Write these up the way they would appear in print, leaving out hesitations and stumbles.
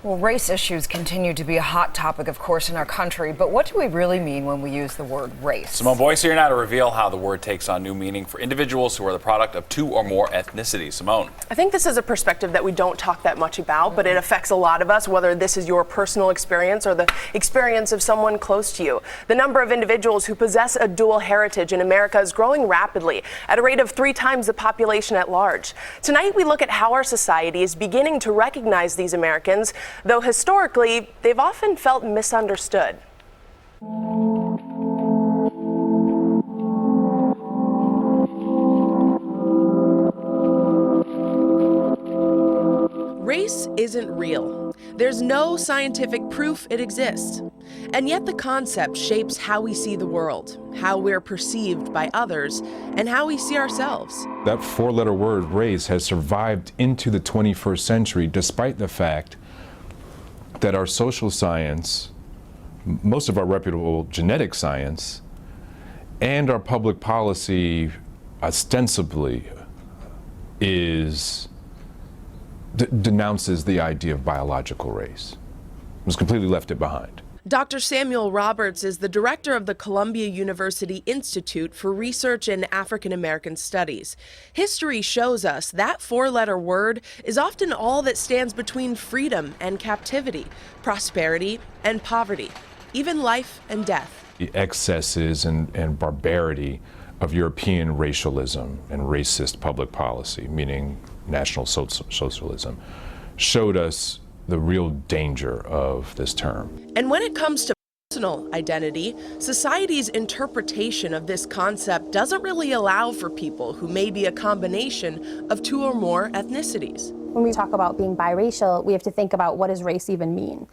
Well, race issues continue to be a hot topic, of course, in our country, but what do we really mean when we use the word race? Simone Boyce here now to reveal how the word takes on new meaning for individuals who are the product of two or more ethnicities. Simone. I think this is a perspective that we don't talk that much about, but it affects a lot of us, whether this is your personal experience or the experience of someone close to you. The number of individuals who possess a dual heritage in America is growing rapidly at a rate of 3 times the population at large. Tonight, we look at how our society is beginning to recognize these Americans, though historically, they've often felt misunderstood. Race isn't real. There's no scientific proof it exists. And yet the concept shapes how we see the world, how we're perceived by others, and how we see ourselves. That 4-letter word, race, has survived into the 21st century despite the fact that our social science, most of our reputable genetic science, and our public policy ostensibly denounces the idea of biological race. It was completely left it behind. Dr. Samuel Roberts is the director of the Columbia University Institute for Research in African American Studies. History shows us that 4-letter word is often all that stands between freedom and captivity, prosperity and poverty, even life and death. The excesses and barbarity of European racialism and racist public policy, meaning National Socialism, showed us the real danger of this term. And when it comes to personal identity, society's interpretation of this concept doesn't really allow for people who may be a combination of 2 or more ethnicities. When we talk about being biracial, we have to think about what does race even mean.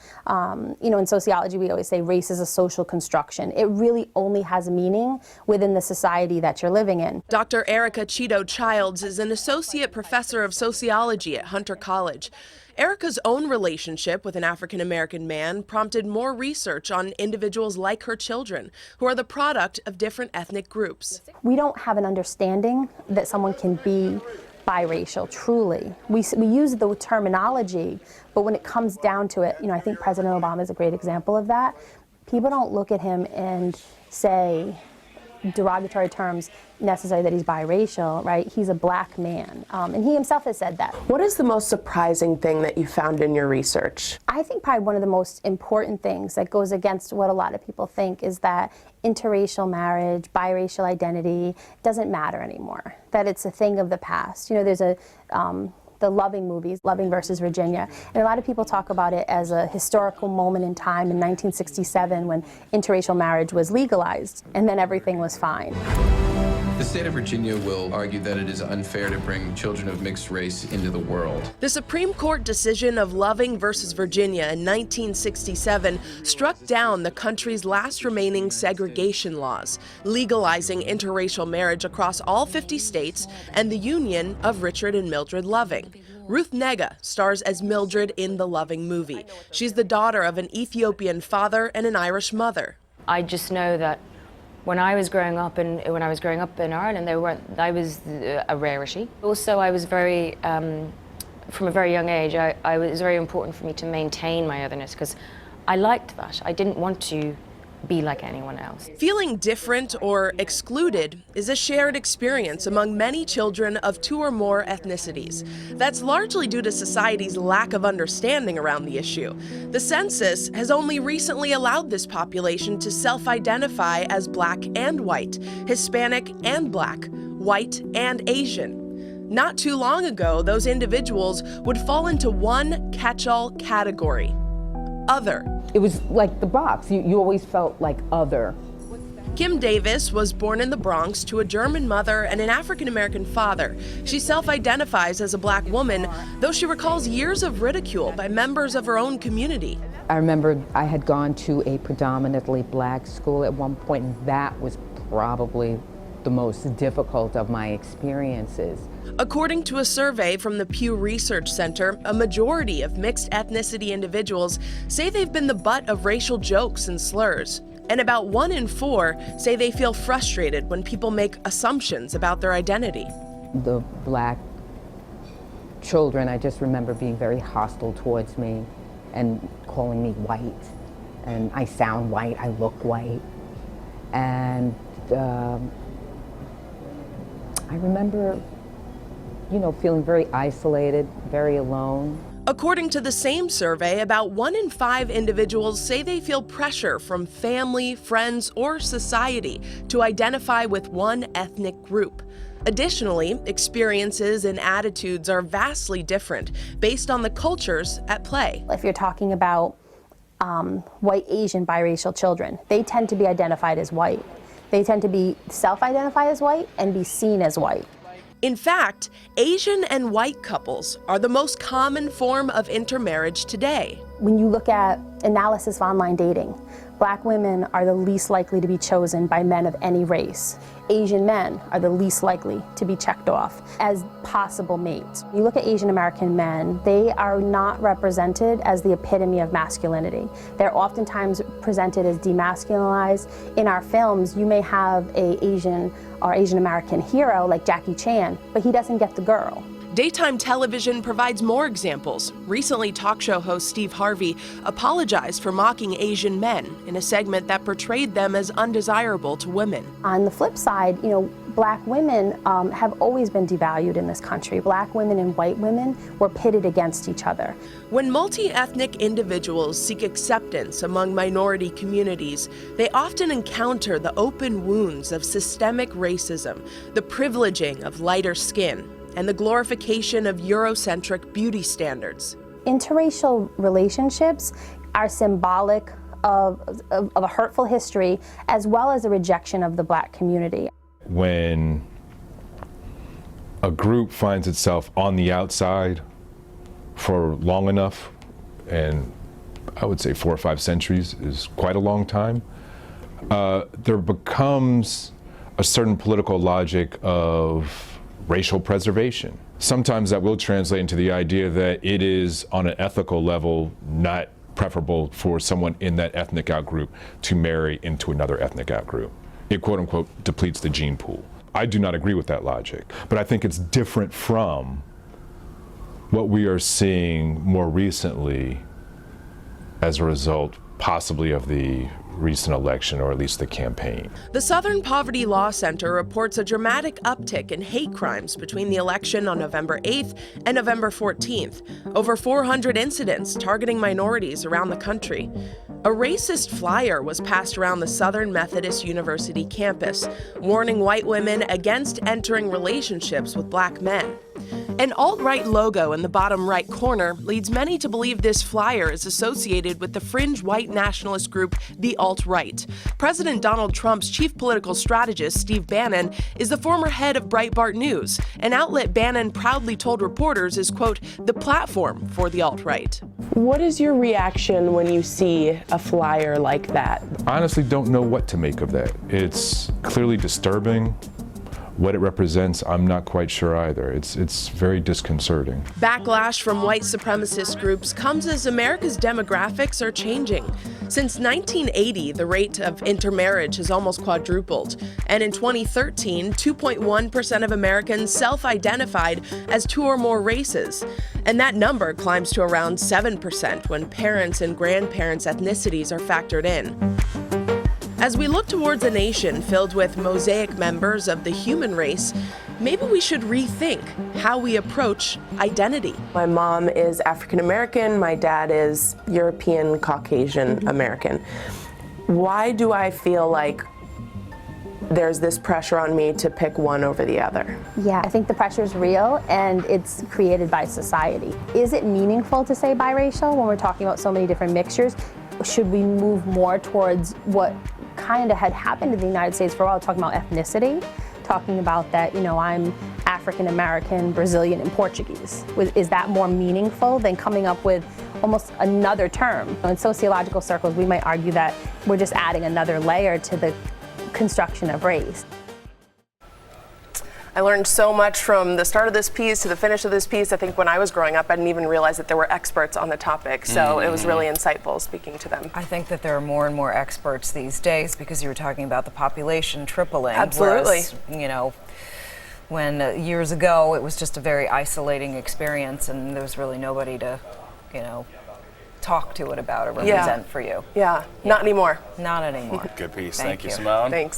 In sociology, we always say race is a social construction. It really only has meaning within the society that you're living in. Dr. Erica Cheeto-Childs is an associate professor of sociology at Hunter College. Erica's own relationship with an African-American man prompted more research on individuals like her children, who are the product of different ethnic groups. We don't have an understanding that someone can be biracial, truly. We use the terminology, but when it comes down to it, I think President Obama is a great example of that. People don't look at him and say derogatory terms necessarily that he's biracial, right? He's a black man, and he himself has said that. What is the most surprising thing that you found in your research? I think probably one of the most important things that goes against what a lot of people think is that interracial marriage, biracial identity doesn't matter anymore, that it's a thing of the past. There's the Loving movies, Loving versus Virginia. And a lot of people talk about it as a historical moment in time in 1967 when interracial marriage was legalized, and then everything was fine. The state of Virginia will argue that it is unfair to bring children of mixed race into the world. The Supreme Court decision of Loving versus Virginia in 1967 struck down the country's last remaining segregation laws, legalizing interracial marriage across all 50 states and the union of Richard and Mildred Loving. Ruth Nega stars as Mildred in the Loving movie. She's the daughter of an Ethiopian father and an Irish mother. I just know that when I was growing up in Ireland, I was a rarity. Also, I was very, from a very young age, it was very important for me to maintain my otherness because I liked that. I didn't want to be like anyone else. Feeling different or excluded is a shared experience among many children of 2 or more ethnicities. That's largely due to society's lack of understanding around the issue. The census has only recently allowed this population to self-identify as black and white, Hispanic and black, white and Asian. Not too long ago, those individuals would fall into one catch-all category: other. It was like the box. You always felt like other. Kim Davis was born in the Bronx to a German mother and an African-American father. She self-identifies as a black woman, though she recalls years of ridicule by members of her own community. I remember I had gone to a predominantly black school at one point, and that was probably the most difficult of my experiences. According to a survey from the Pew Research Center, a majority of mixed ethnicity individuals say they've been the butt of racial jokes and slurs. And about 1 in 4 say they feel frustrated when people make assumptions about their identity. The black children, I just remember being very hostile towards me. and calling me white. And I sound white, I look white. And I remember, feeling very isolated, very alone. According to the same survey, about 1 in 5 individuals say they feel pressure from family, friends, or society to identify with one ethnic group. Additionally, experiences and attitudes are vastly different based on the cultures at play. If you're talking about white, Asian, biracial children, they tend to be identified as white. They tend to be self-identify as white and be seen as white. In fact, Asian and white couples are the most common form of intermarriage today. When you look at analysis of online dating, Black women are the least likely to be chosen by men of any race. Asian men are the least likely to be checked off as possible mates. You look at Asian American men, they are not represented as the epitome of masculinity. They're oftentimes presented as demasculinized. In our films, you may have an Asian or Asian American hero like Jackie Chan, but he doesn't get the girl. Daytime television provides more examples. Recently, talk show host Steve Harvey apologized for mocking Asian men in a segment that portrayed them as undesirable to women. On the flip side, Black women have always been devalued in this country. Black women and white women were pitted against each other. When multi-ethnic individuals seek acceptance among minority communities, they often encounter the open wounds of systemic racism, the privileging of lighter skin, and the glorification of Eurocentric beauty standards. Interracial relationships are symbolic of a hurtful history as well as a rejection of the Black community. When a group finds itself on the outside for long enough, and I would say 4 or 5 centuries is quite a long time, there becomes a certain political logic of racial preservation. Sometimes that will translate into the idea that it is, on an ethical level, not preferable for someone in that ethnic outgroup to marry into another ethnic outgroup. It, quote unquote, depletes the gene pool. I do not agree with that logic, but I think it's different from what we are seeing more recently as a result, possibly, of the recent election, or at least the campaign. The Southern Poverty Law Center reports a dramatic uptick in hate crimes between the election on November 8th and November 14th. Over 400 incidents targeting minorities around the country. A racist flyer was passed around the Southern Methodist University campus, warning white women against entering relationships with Black men. An alt-right logo in the bottom right corner leads many to believe this flyer is associated with the fringe white nationalist group, the alt-right. President Donald Trump's chief political strategist, Steve Bannon, is the former head of Breitbart News, an outlet Bannon proudly told reporters is, quote, the platform for the alt-right. What is your reaction when you see a flyer like that? I honestly don't know what to make of that. It's clearly disturbing. What it represents, I'm not quite sure either. It's very disconcerting. Backlash from white supremacist groups comes as America's demographics are changing. Since 1980, the rate of intermarriage has almost quadrupled. And in 2013, 2.1% of Americans self-identified as 2 or more races. And that number climbs to around 7% when parents' and grandparents' ethnicities are factored in. As we look towards a nation filled with mosaic members of the human race, maybe we should rethink how we approach identity. My mom is African American, my dad is European Caucasian American. Why do I feel like there's this pressure on me to pick one over the other? Yeah, I think the pressure is real and it's created by society. Is it meaningful to say biracial when we're talking about so many different mixtures? Should we move more towards what kind of had happened in the United States for a while, talking about ethnicity, talking about that, I'm African American, Brazilian, and Portuguese. Is that more meaningful than coming up with almost another term? In sociological circles, we might argue that we're just adding another layer to the construction of race. I learned so much from the start of this piece to the finish of this piece. I think when I was growing up, I didn't even realize that there were experts on the topic. So it was really insightful speaking to them. I think that there are more and more experts these days because you were talking about the population tripling. Absolutely. Whereas, when years ago it was just a very isolating experience and there was really nobody to, talk to it about or represent for you. Yeah, not anymore. Not anymore. Good piece. Thank Thank you, you. Simone. Thanks.